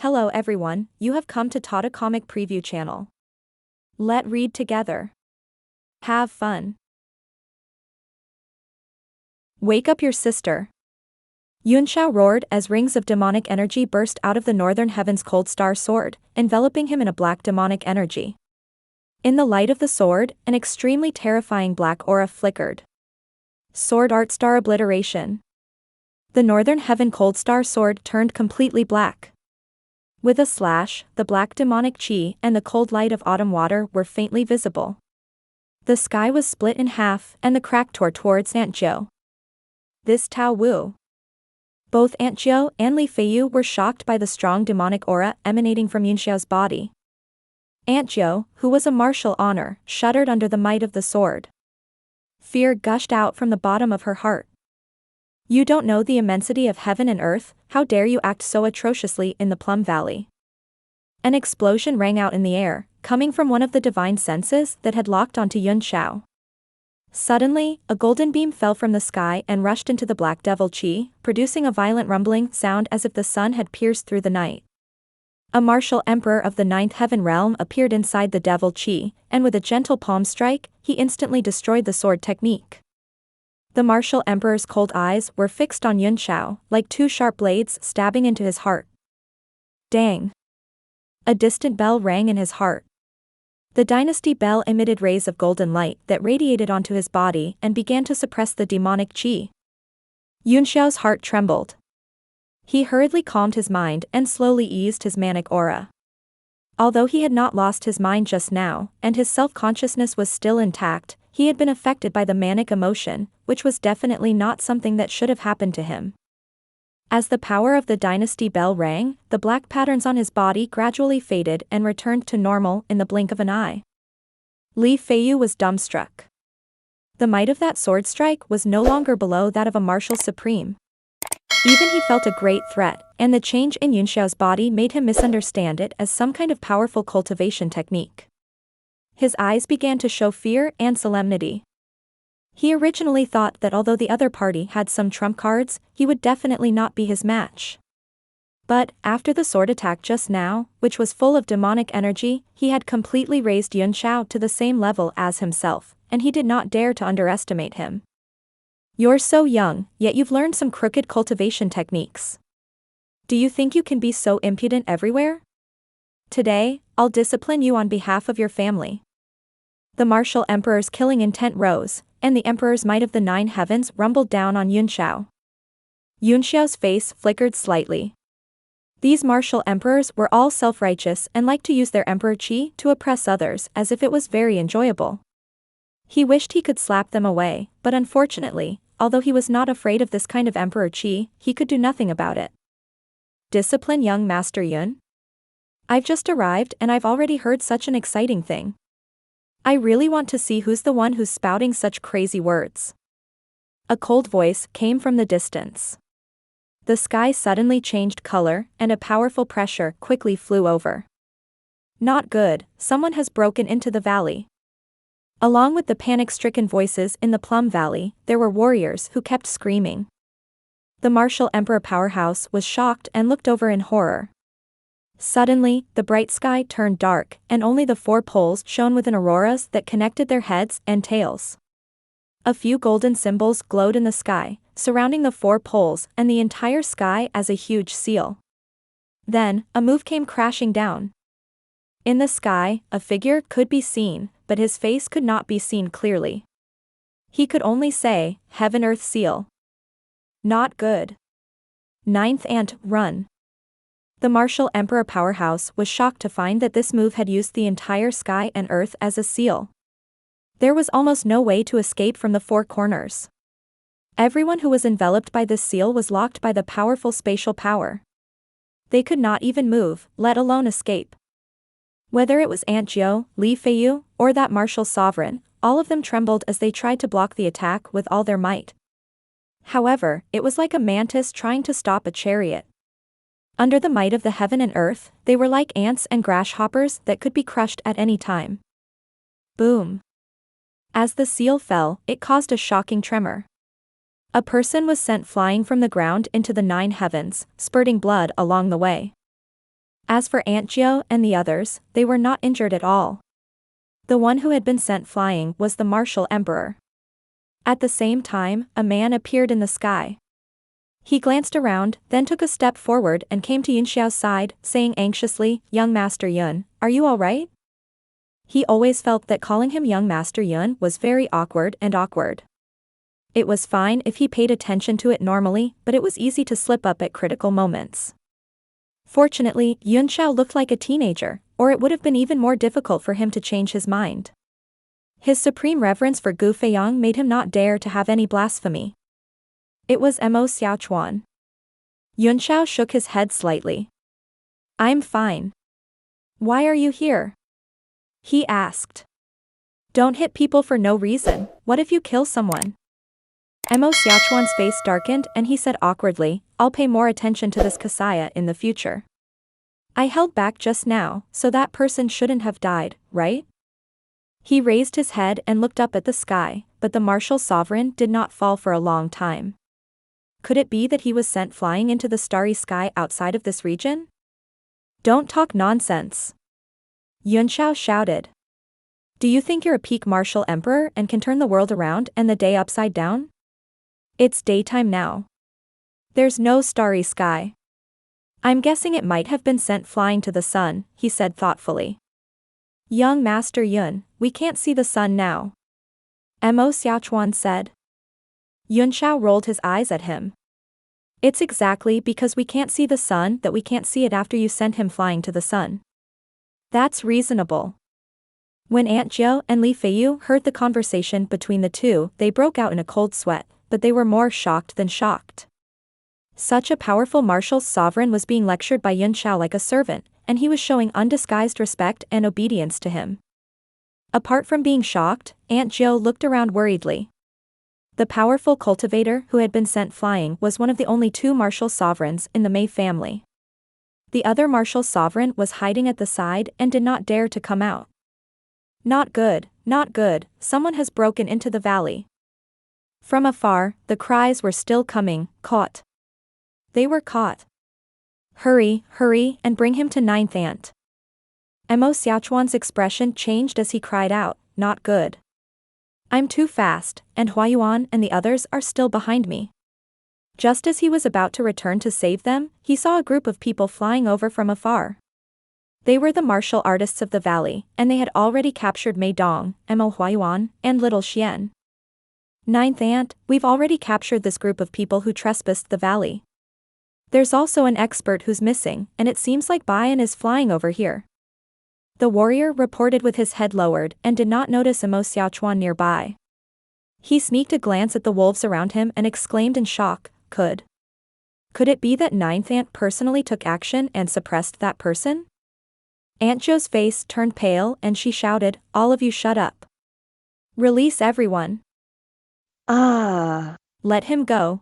Hello everyone, you have come to Tata Comic Preview channel. Let read together. Have fun. Wake up your sister. Yunxiao roared as rings of demonic energy burst out of the northern heaven's cold star sword, enveloping him in a black demonic energy. In the light of the sword, an extremely terrifying black aura flickered. Sword art star obliteration. The northern heaven cold star sword turned completely black. With a slash, the black demonic chi and the cold light of autumn water were faintly visible. The sky was split in half and the crack tore towards Aunt Zhou. This Tao Wu. Both Aunt Zhou and Li Feiyu were shocked by the strong demonic aura emanating from Yunxiao's body. Aunt Zhou, who was a martial honor, shuddered under the might of the sword. Fear gushed out from the bottom of her heart. You don't know the immensity of heaven and earth, how dare you act so atrociously in the Plum Valley? An explosion rang out in the air, coming from one of the divine senses that had locked onto Yunxiao. Suddenly, a golden beam fell from the sky and rushed into the black devil chi, producing a violent rumbling sound as if the sun had pierced through the night. A martial emperor of the ninth heaven realm appeared inside the devil chi, and with a gentle palm strike, he instantly destroyed the sword technique. The martial emperor's cold eyes were fixed on Yunxiao, like two sharp blades stabbing into his heart. Dang! A distant bell rang in his heart. The dynasty bell emitted rays of golden light that radiated onto his body and began to suppress the demonic chi. Yunxiao's heart trembled. He hurriedly calmed his mind and slowly eased his manic aura. Although he had not lost his mind just now, and his self-consciousness was still intact, he had been affected by the manic emotion, which was definitely not something that should have happened to him. As the power of the dynasty bell rang, the black patterns on his body gradually faded and returned to normal in the blink of an eye. Li Feiyu was dumbstruck. The might of that sword strike was no longer below that of a martial supreme. Even he felt a great threat, and the change in Yunxiao's body made him misunderstand it as some kind of powerful cultivation technique. His eyes began to show fear and solemnity. He originally thought that although the other party had some trump cards, he would definitely not be his match. But, after the sword attack just now, which was full of demonic energy, he had completely raised Yunxiao to the same level as himself, and he did not dare to underestimate him. You're so young, yet you've learned some crooked cultivation techniques. Do you think you can be so impudent everywhere? Today, I'll discipline you on behalf of your family. The martial emperor's killing intent rose, and the emperor's might of the nine heavens rumbled down on Yunxiao. Yunxiao's face flickered slightly. These martial emperors were all self-righteous and liked to use their emperor chi to oppress others as if it was very enjoyable. He wished he could slap them away, but unfortunately, although he was not afraid of this kind of emperor chi, he could do nothing about it. Discipline young Master Yun? I've just arrived and I've already heard such an exciting thing. I really want to see who's the one who's spouting such crazy words. A cold voice came from the distance. The sky suddenly changed color, and a powerful pressure quickly flew over. Not good, someone has broken into the valley. Along with the panic-stricken voices in the Plum Valley, there were warriors who kept screaming. The martial emperor powerhouse was shocked and looked over in horror. Suddenly, the bright sky turned dark, and only the four poles shone within auroras that connected their heads and tails. A few golden symbols glowed in the sky, surrounding the four poles and the entire sky as a huge seal. Then, a move came crashing down. In the sky, a figure could be seen, but his face could not be seen clearly. He could only say, Heaven-Earth Seal. Not good. Ninth Ant, run. The martial emperor powerhouse was shocked to find that this move had used the entire sky and earth as a seal. There was almost no way to escape from the four corners. Everyone who was enveloped by this seal was locked by the powerful spatial power. They could not even move, let alone escape. Whether it was Aunt Zhou, Li Feiyu, or that martial sovereign, all of them trembled as they tried to block the attack with all their might. However, it was like a mantis trying to stop a chariot. Under the might of the heaven and earth, they were like ants and grasshoppers that could be crushed at any time. Boom. As the seal fell, it caused a shocking tremor. A person was sent flying from the ground into the nine heavens, spurting blood along the way. As for Aunt Gio and the others, they were not injured at all. The one who had been sent flying was the martial emperor. At the same time, a man appeared in the sky. He glanced around, then took a step forward and came to Yunxiao's side, saying anxiously, "Young Master Yun, are you all right?" He always felt that calling him Young Master Yun was very awkward. It was fine if he paid attention to it normally, but it was easy to slip up at critical moments. Fortunately, Yunxiao looked like a teenager, or it would have been even more difficult for him to change his mind. His supreme reverence for Gu Feiyang made him not dare to have any blasphemy. It was Mo Xiaochuan. Yunxiao shook his head slightly. "I'm fine." "Why are you here?" he asked. "Don't hit people for no reason. What if you kill someone?" Mo Xiaochuan's face darkened and he said awkwardly, "I'll pay more attention to this Kasaya in the future. I held back just now, so that person shouldn't have died, right?" He raised his head and looked up at the sky, but the martial sovereign did not fall for a long time. Could it be that he was sent flying into the starry sky outside of this region? "Don't talk nonsense," Yunxiao shouted. "Do you think you're a peak martial emperor and can turn the world around and the day upside down? It's daytime now. There's no starry sky. I'm guessing it might have been sent flying to the sun," he said thoughtfully. "Young Master Yun, we can't see the sun now," Mo Xiaochuan said. Yunxiao rolled his eyes at him. "It's exactly because we can't see the sun that we can't see it after you sent him flying to the sun. That's reasonable." When Aunt Gio and Li Feiyu heard the conversation between the two, they broke out in a cold sweat, but they were more shocked than shocked. Such a powerful martial sovereign was being lectured by Yunxiao like a servant, and he was showing undisguised respect and obedience to him. Apart from being shocked, Aunt Gio looked around worriedly. The powerful cultivator who had been sent flying was one of the only two martial sovereigns in the Mei family. The other martial sovereign was hiding at the side and did not dare to come out. Not good, someone has broken into the valley." From afar, the cries were still coming, "Caught! They were caught! Hurry, and bring him to Ninth Aunt." Mo Xiaochuan's expression changed as he cried out, "Not good. I'm too fast, and Huayuan and the others are still behind me." Just as he was about to return to save them, he saw a group of people flying over from afar. They were the martial artists of the valley, and they had already captured Maid Dong, Mo Huayuan, and Little Xian. "Ninth Aunt, we've already captured this group of people who trespassed the valley. There's also an expert who's missing, and it seems like Bayan is flying over here." The warrior reported with his head lowered and did not notice Mo Xiaochuan nearby. He sneaked a glance at the wolves around him and exclaimed in shock, Could it be that Ninth Aunt personally took action and suppressed that person?" Aunt Jo's face turned pale and she shouted, "All of you shut up. Release everyone. Let him go."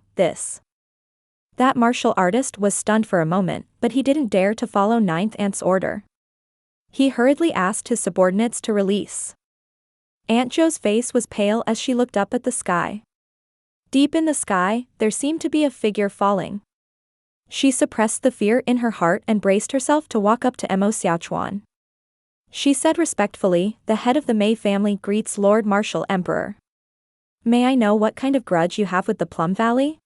That martial artist was stunned for a moment, but he didn't dare to follow Ninth Aunt's order. He hurriedly asked his subordinates to release. Aunt Jo's face was pale as she looked up at the sky. Deep in the sky, there seemed to be a figure falling. She suppressed the fear in her heart and braced herself to walk up to Mo Xiaochuan. She said respectfully, "The head of the Mei family greets Lord Martial Emperor. May I know what kind of grudge you have with the Plum Valley?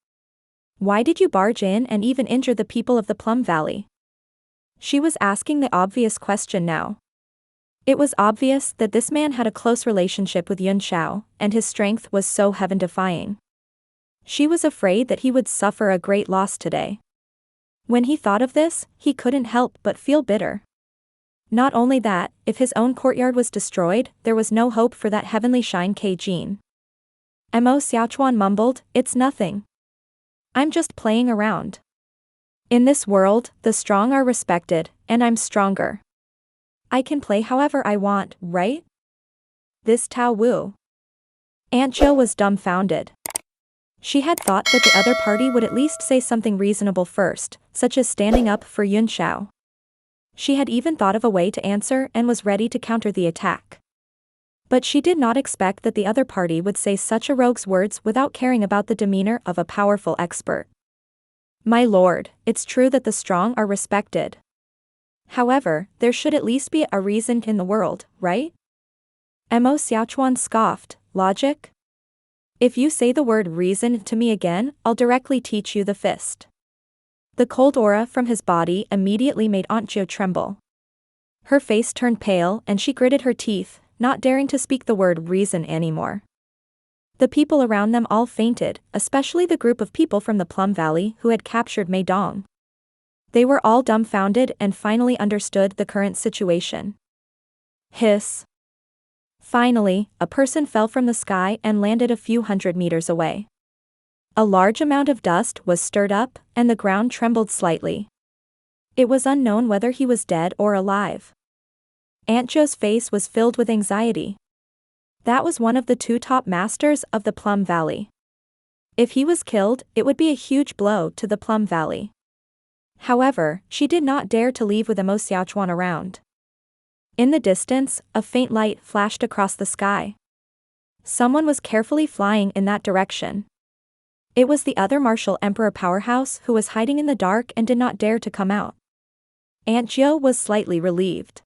Why did you barge in and even injure the people of the Plum Valley?" She was asking the obvious question now. It was obvious that this man had a close relationship with Yunxiao, and his strength was so heaven-defying. She was afraid that he would suffer a great loss today. When he thought of this, he couldn't help but feel bitter. Not only that, if his own courtyard was destroyed, there was no hope for that heavenly shine Keijin. Mo Xiaochuan mumbled, "It's nothing. I'm just playing around. In this world, the strong are respected, and I'm stronger. I can play however I want, right?" This Tao Wu. Aunt Jo was dumbfounded. She had thought that the other party would at least say something reasonable first, such as standing up for Yunxiao. She had even thought of a way to answer and was ready to counter the attack. But she did not expect that the other party would say such a rogue's words without caring about the demeanor of a powerful expert. "My lord, it's true that the strong are respected. However, there should at least be a reason in the world, right? Mo Xiaochuan scoffed, logic? If you say the word reason to me again, I'll directly teach you the fist. The cold aura from his body immediately made Aunt Jo tremble. Her face turned pale and she gritted her teeth, not daring to speak the word reason anymore. The people around them all fainted, especially the group of people from the Plum Valley who had captured Maid Dong. They were all dumbfounded and finally understood the current situation. Hiss. Finally, a person fell from the sky and landed a few hundred meters away. A large amount of dust was stirred up, and the ground trembled slightly. It was unknown whether he was dead or alive. Aunt Jo's face was filled with anxiety. That was one of the two top masters of the Plum Valley. If he was killed, it would be a huge blow to the Plum Valley. However, she did not dare to leave with Mo Xiaochuan around. In the distance, a faint light flashed across the sky. Someone was carefully flying in that direction. It was the other martial emperor powerhouse who was hiding in the dark and did not dare to come out. Aunt Jo was slightly relieved.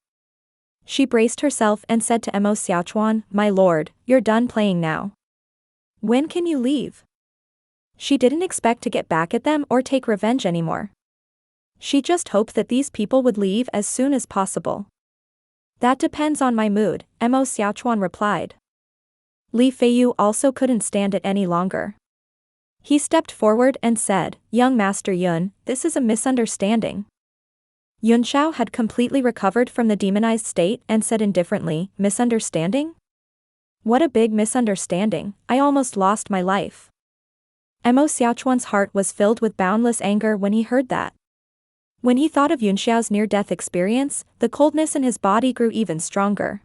She braced herself and said to Mo Xiaochuan, "My lord, you're done playing now. When can you leave?" She didn't expect to get back at them or take revenge anymore. She just hoped that these people would leave as soon as possible. "That depends on my mood," Mo Xiaochuan replied. Li Feiyu also couldn't stand it any longer. He stepped forward and said, "Young Master Yun, this is a misunderstanding." Yunxiao had completely recovered from the demonized state and said indifferently, "Misunderstanding? What a big misunderstanding, I almost lost my life." Mo Xiaochuan's heart was filled with boundless anger when he heard that. When he thought of Yunxiao's near-death experience, the coldness in his body grew even stronger.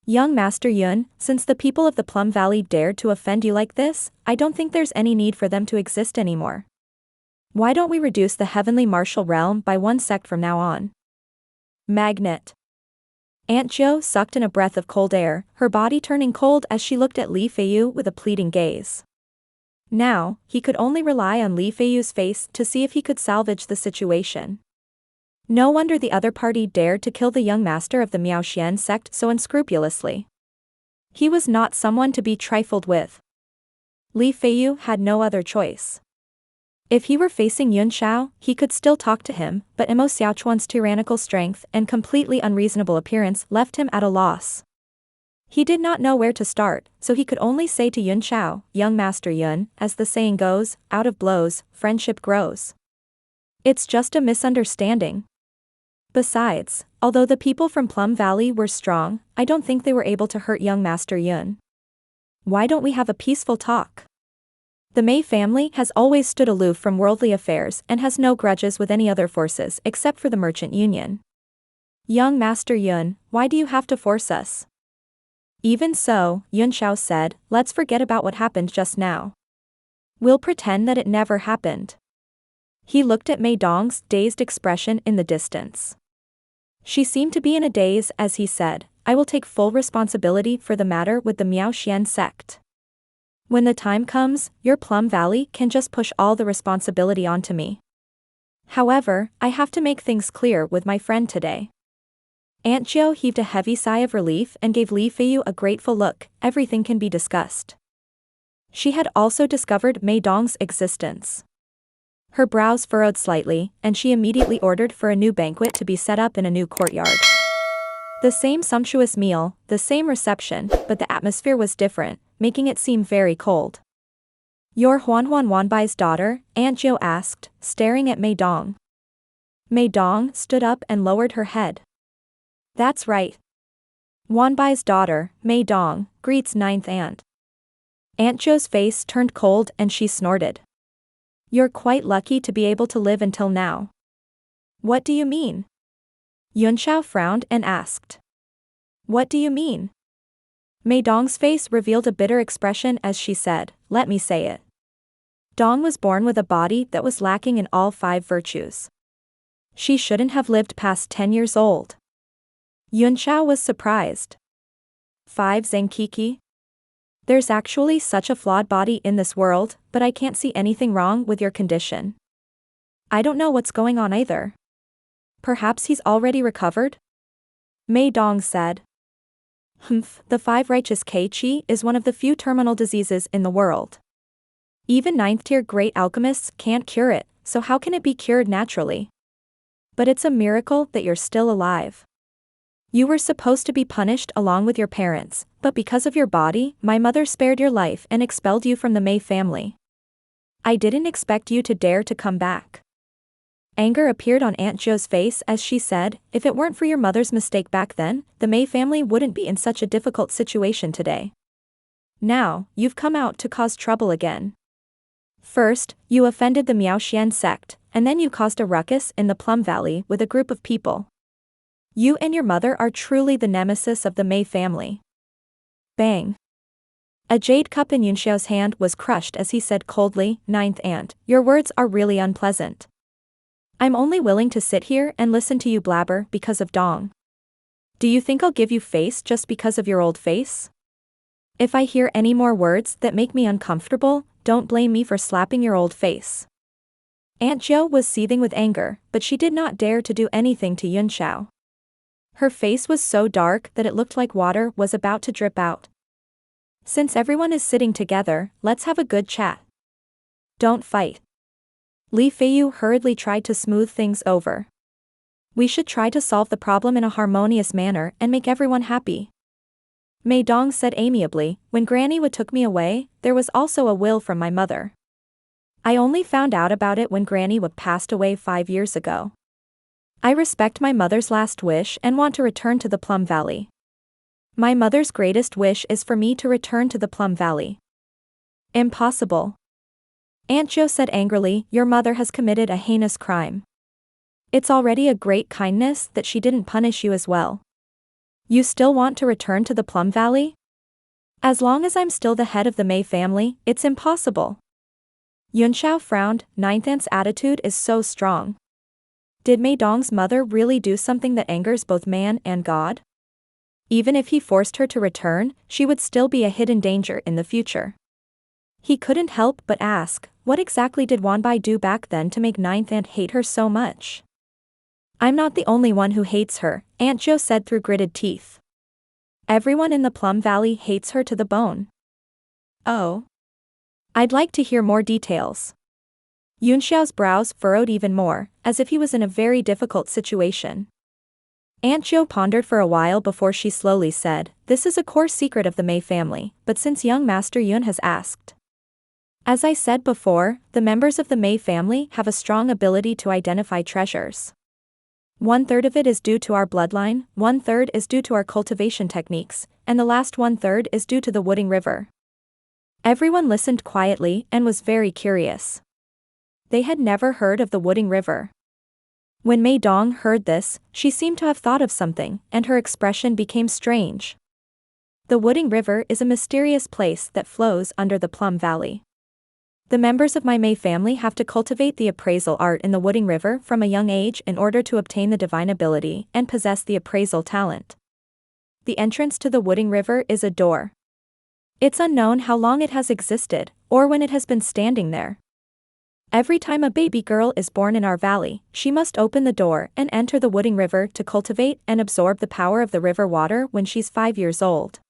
"Young Master Yun, since the people of the Plum Valley dared to offend you like this, I don't think there's any need for them to exist anymore. Why don't we reduce the heavenly martial realm by one sect from now on?" Magnet. Aunt Jo sucked in a breath of cold air, her body turning cold as she looked at Li Feiyu with a pleading gaze. Now, he could only rely on Li Feiyu's face to see if he could salvage the situation. No wonder the other party dared to kill the young master of the Miaoxian sect so unscrupulously. He was not someone to be trifled with. Li Feiyu had no other choice. If he were facing Yunxiao, he could still talk to him, but Mo Xiaochuan's tyrannical strength and completely unreasonable appearance left him at a loss. He did not know where to start, so he could only say to Yunxiao, "Young Master Yun, as the saying goes, out of blows, friendship grows. It's just a misunderstanding. Besides, although the people from Plum Valley were strong, I don't think they were able to hurt young Master Yun. Why don't we have a peaceful talk? The Mei family has always stood aloof from worldly affairs and has no grudges with any other forces except for the Merchant Union. Young Master Yun, why do you have to force us?" "Even so," Yunxiao said, "let's forget about what happened just now. We'll pretend that it never happened." He looked at Maid Dong's dazed expression in the distance. She seemed to be in a daze as he said, "I will take full responsibility for the matter with the Miaoxian sect. When the time comes, your Plum Valley can just push all the responsibility onto me. However, I have to make things clear with my friend today." Aunt Jo heaved a heavy sigh of relief and gave Li Feiyu a grateful look. Everything can be discussed. She had also discovered Maid Dong's existence. Her brows furrowed slightly, and she immediately ordered for a new banquet to be set up in a new courtyard. The same sumptuous meal, the same reception, but the atmosphere was different, making it seem very cold. "You're Huan Wanbai's daughter?" Aunt Jo asked, staring at Maid Dong. Maid Dong stood up and lowered her head. "That's right. Wanbai's daughter, Maid Dong, greets ninth aunt." Aunt Jo's face turned cold and she snorted. "You're quite lucky to be able to live until now." "What do you mean?" Yunxiao frowned and asked. "What do you mean?" Maid Dong's face revealed a bitter expression as she said, "Let me say it. Dong was born with a body that was lacking in all 5 virtues. She shouldn't have lived past 10 years old." Yunxiao was surprised. 5 Zenkiki? There's actually such a flawed body in this world, but I can't see anything wrong with your condition. I don't know what's going on either. Perhaps he's already recovered? Maid Dong said. The 5 righteous Qi is one of the few terminal diseases in the world. Even 9th-tier great alchemists can't cure it, so how can it be cured naturally? But it's a miracle that you're still alive. You were supposed to be punished along with your parents, but because of your body, my mother spared your life and expelled you from the Mei family. I didn't expect you to dare to come back. Anger appeared on Aunt Jo's face as she said, if it weren't for your mother's mistake back then, the Mei family wouldn't be in such a difficult situation today. Now, you've come out to cause trouble again. First, you offended the Miaoxian sect, and then you caused a ruckus in the Plum Valley with a group of people. You and your mother are truly the nemesis of the Mei family. Bang. A jade cup in Yunxiao's hand was crushed as he said coldly, Ninth Aunt, your words are really unpleasant. I'm only willing to sit here and listen to you blabber because of Dong. Do you think I'll give you face just because of your old face? If I hear any more words that make me uncomfortable, don't blame me for slapping your old face. Aunt Jo was seething with anger, but she did not dare to do anything to Yunxiao. Her face was so dark that it looked like water was about to drip out. Since everyone is sitting together, let's have a good chat. Don't fight. Li Feiyu hurriedly tried to smooth things over. We should try to solve the problem in a harmonious manner and make everyone happy. Maid Dong said amiably, when Granny took me away, there was also a will from my mother. I only found out about it when Granny passed away 5 years ago. I respect my mother's last wish and want to return to the Plum Valley. My mother's greatest wish is for me to return to the Plum Valley. Impossible. Aunt Jo said angrily, your mother has committed a heinous crime. It's already a great kindness that she didn't punish you as well. You still want to return to the Plum Valley? As long as I'm still the head of the Mei family, it's impossible. Yunxiao frowned, Ninth Aunt's attitude is so strong. Did Maid Dong's mother really do something that angers both man and God? Even if he forced her to return, she would still be a hidden danger in the future. He couldn't help but ask, what exactly did Wanbai do back then to make Ninth Aunt hate her so much? I'm not the only one who hates her, Aunt Jo said through gritted teeth. Everyone in the Plum Valley hates her to the bone. Oh. I'd like to hear more details. Yunxiao's brows furrowed even more, as if he was in a very difficult situation. Aunt Jo pondered for a while before she slowly said, this is a core secret of the Mei family, but since young Master Yun has asked. As I said before, the members of the Mei family have a strong ability to identify treasures. 1/3 of it is due to our bloodline, 1/3 is due to our cultivation techniques, and the last 1/3 is due to the Wooding River. Everyone listened quietly and was very curious. They had never heard of the Wooding River. When Maid Dong heard this, she seemed to have thought of something, and her expression became strange. The Wooding River is a mysterious place that flows under the Plum Valley. The members of my Mei family have to cultivate the appraisal art in the Wooding River from a young age in order to obtain the divine ability and possess the appraisal talent. The entrance to the Wooding River is a door. It's unknown how long it has existed, or when it has been standing there. Every time a baby girl is born in our valley, she must open the door and enter the Wooding River to cultivate and absorb the power of the river water when she's 5 years old.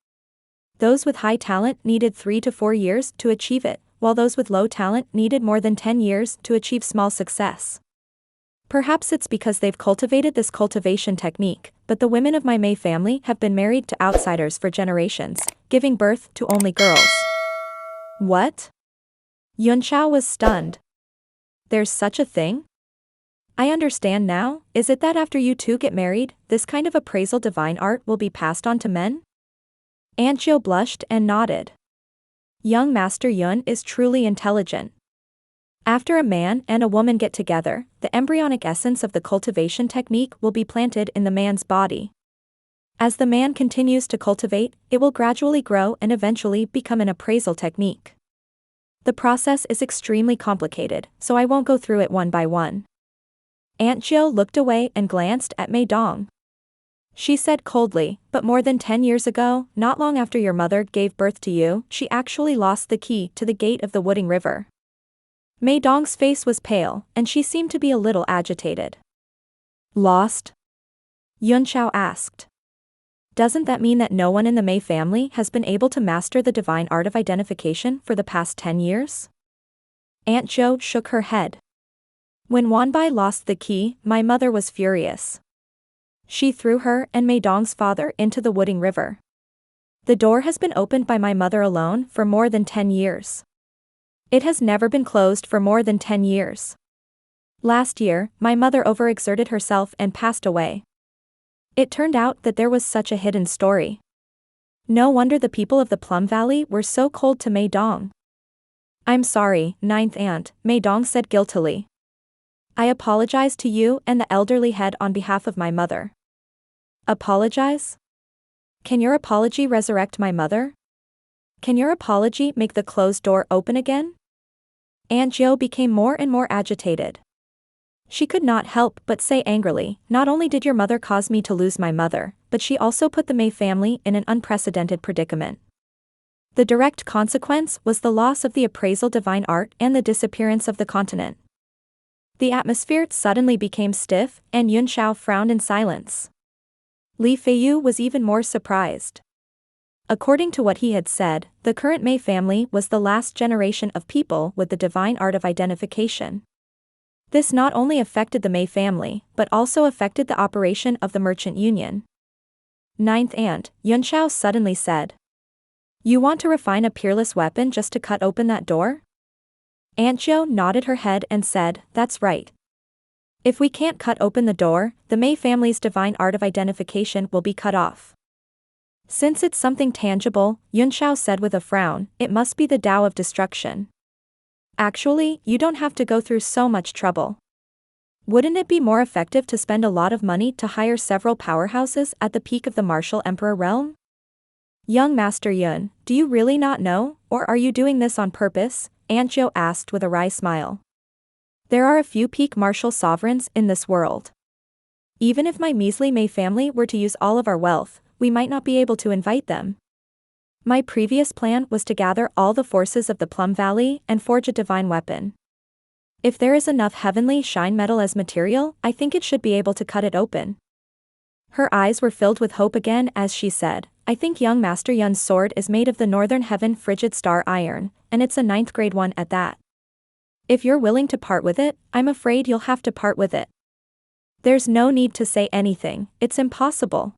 Those with high talent needed 3 to 4 years to achieve it, while those with low talent needed more than 10 years to achieve small success. Perhaps it's because they've cultivated this cultivation technique, but the women of my Mei family have been married to outsiders for generations, giving birth to only girls. What? Yunxiao was stunned. There's such a thing? I understand now, is it that after you two get married, this kind of appraisal divine art will be passed on to men? Aunt Jo blushed and nodded. Young Master Yun is truly intelligent. After a man and a woman get together, the embryonic essence of the cultivation technique will be planted in the man's body. As the man continues to cultivate, it will gradually grow and eventually become an appraisal technique. The process is extremely complicated, so I won't go through it one by one. Aunt Jo looked away and glanced at Maid Dong. She said coldly, but more than 10 years ago, not long after your mother gave birth to you, she actually lost the key to the gate of the Wooding River. Maid Dong's face was pale, and she seemed to be a little agitated. Lost? Yunxiao asked. Doesn't that mean that no one in the Mei family has been able to master the divine art of identification for the past 10 years? Aunt Zhou shook her head. When Wanbai lost the key, my mother was furious. She threw her and Maid Dong's father into the Wooding River. The door has been opened by my mother alone for more than 10 years. It has never been closed for more than 10 years. Last year, my mother overexerted herself and passed away. It turned out that there was such a hidden story. No wonder the people of the Plum Valley were so cold to Maid Dong. I'm sorry, ninth aunt, Maid Dong said guiltily. I apologize to you and the elderly head on behalf of my mother. Apologize? Can your apology resurrect my mother? Can your apology make the closed door open again? Aunt Zhou became more and more agitated. She could not help but say angrily, not only did your mother cause me to lose my mother, but she also put the Mei family in an unprecedented predicament. The direct consequence was the loss of the appraisal divine art and the disappearance of the continent. The atmosphere suddenly became stiff, and Yunxiao frowned in silence. Li Feiyu was even more surprised. According to what he had said, the current Mei family was the last generation of people with the divine art of identification. This not only affected the Mei family, but also affected the operation of the merchant union. Ninth aunt, Yunxiao suddenly said. You want to refine a peerless weapon just to cut open that door? Aunt Zhou nodded her head and said, that's right. If we can't cut open the door, the Mei family's divine art of identification will be cut off. Since it's something tangible, Yunxiao said with a frown, it must be the Tao of destruction. Actually, you don't have to go through so much trouble. Wouldn't it be more effective to spend a lot of money to hire several powerhouses at the peak of the martial emperor realm? Young Master Yun, do you really not know, or are you doing this on purpose? Aunt Zhou asked with a wry smile. There are a few peak martial sovereigns in this world. Even if my measly Mei family were to use all of our wealth, we might not be able to invite them. My previous plan was to gather all the forces of the Plum Valley and forge a divine weapon. If there is enough heavenly shine metal as material, I think it should be able to cut it open. Her eyes were filled with hope again as she said, I think young Master Yun's sword is made of the Northern Heaven frigid star iron, and it's a 9th grade one at that. If you're willing to part with it, I'm afraid you'll have to part with it. There's no need to say anything, it's impossible.